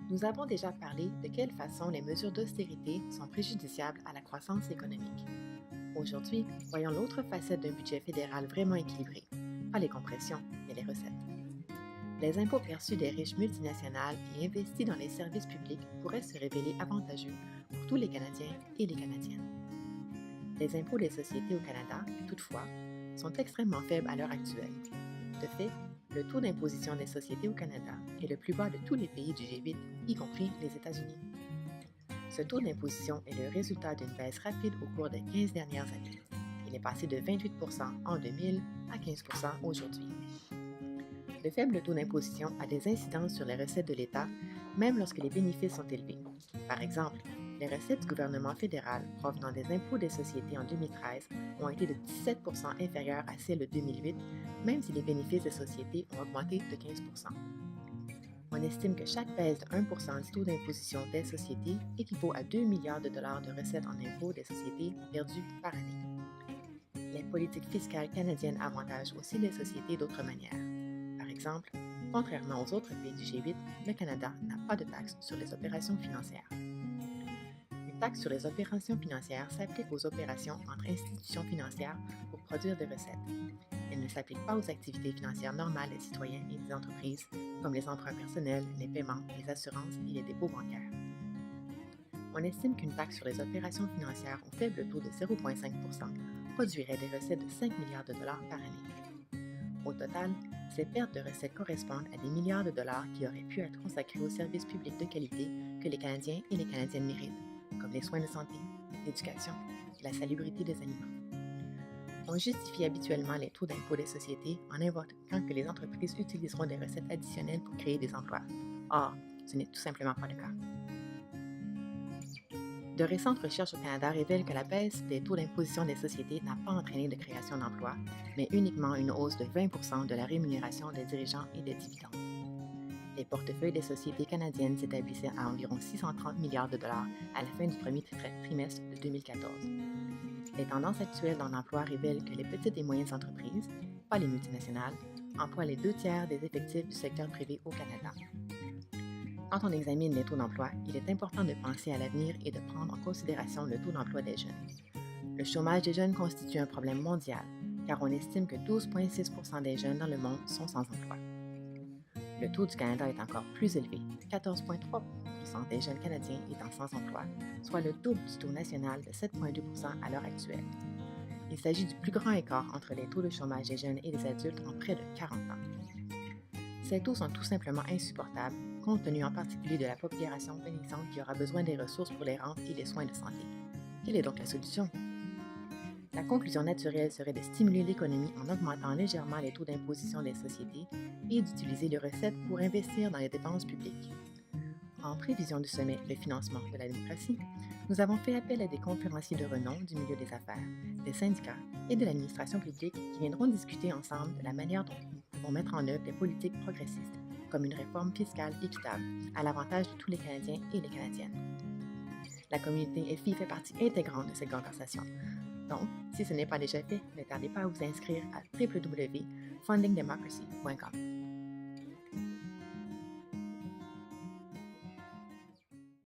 Nous avons déjà parlé de quelle façon les mesures d'austérité sont préjudiciables à la croissance économique. Aujourd'hui, voyons l'autre facette d'un budget fédéral vraiment équilibré. Pas les compressions, mais les recettes. Les impôts perçus des riches multinationales et investis dans les services publics pourraient se révéler avantageux pour tous les Canadiens et les Canadiennes. Les impôts des sociétés au Canada, toutefois, sont extrêmement faibles à l'heure actuelle. De fait, le taux d'imposition des sociétés au Canada est le plus bas de tous les pays du G8, y compris les États-Unis. Ce taux d'imposition est le résultat d'une baisse rapide au cours des 15 dernières années. Il est passé de 28 en 2000 à 15 aujourd'hui. Le faible taux d'imposition a des incidences sur les recettes de l'État, même lorsque les bénéfices sont élevés. Par exemple, les recettes du gouvernement fédéral provenant des impôts des sociétés en 2013 ont été de 17 inférieures à celles de 2008, même si les bénéfices des sociétés ont augmenté de 15 On estime que chaque baisse de 1 du taux d'imposition des sociétés équivaut à 2 milliards de dollars de recettes en impôts des sociétés perdues par année. Les politiques fiscales canadiennes avantagent aussi les sociétés d'autres manières. Par exemple, contrairement aux autres pays du G8, le Canada n'a pas de taxe sur les opérations financières. Une taxe sur les opérations financières s'applique aux opérations entre institutions financières pour produire des recettes. Elle ne s'applique pas aux activités financières normales des citoyens et des entreprises, comme les emprunts personnels, les paiements, les assurances et les dépôts bancaires. On estime qu'une taxe sur les opérations financières au faible taux de 0,5 produirait des recettes de 5 milliards de dollars par année. Au total, ces pertes de recettes correspondent à des milliards de dollars qui auraient pu être consacrés aux services publics de qualité que les Canadiens et les Canadiennes méritent, comme les soins de santé, l'éducation et la salubrité des aliments. On justifie habituellement les taux d'impôt des sociétés en invoquant que les entreprises utiliseront des recettes additionnelles pour créer des emplois. Or, ce n'est tout simplement pas le cas. De récentes recherches au Canada révèlent que la baisse des taux d'imposition des sociétés n'a pas entraîné de création d'emplois, mais uniquement une hausse de 20 de la rémunération des dirigeants et des dividendes. Les portefeuilles des sociétés canadiennes s'établissaient à environ 630 milliards de dollars à la fin du premier trimestre de 2014. Les tendances actuelles dans l'emploi révèlent que les petites et moyennes entreprises, pas les multinationales, emploient les 2 tiers des effectifs du secteur privé au Canada. Quand on examine les taux d'emploi, il est important de penser à l'avenir et de prendre en considération le taux d'emploi des jeunes. Le chômage des jeunes constitue un problème mondial, car on estime que 12,6 des jeunes dans le monde sont sans emploi. Le taux du Canada est encore plus élevé, 14,3 des jeunes Canadiens étant sans emploi, soit le double du taux national de 7,2 à l'heure actuelle. Il s'agit du plus grand écart entre les taux de chômage des jeunes et des adultes en près de 40 ans. Ces taux sont tout simplement insupportables, compte tenu en particulier de la population vieillissante qui aura besoin des ressources pour les rentes et les soins de santé. Quelle est donc la solution? La conclusion naturelle serait de stimuler l'économie en augmentant légèrement les taux d'imposition des sociétés et d'utiliser les recettes pour investir dans les dépenses publiques. En prévision du sommet Le financement de la démocratie, nous avons fait appel à des conférenciers de renom du milieu des affaires, des syndicats et de l'administration publique qui viendront discuter ensemble de la manière dont nous pouvons mettre en œuvre des politiques progressistes, comme une réforme fiscale équitable, à l'avantage de tous les Canadiens et les Canadiennes. La communauté FI fait partie intégrante de cette conversation. Donc, si ce n'est pas déjà fait, ne tardez pas à vous inscrire à www.fundingdemocracy.com.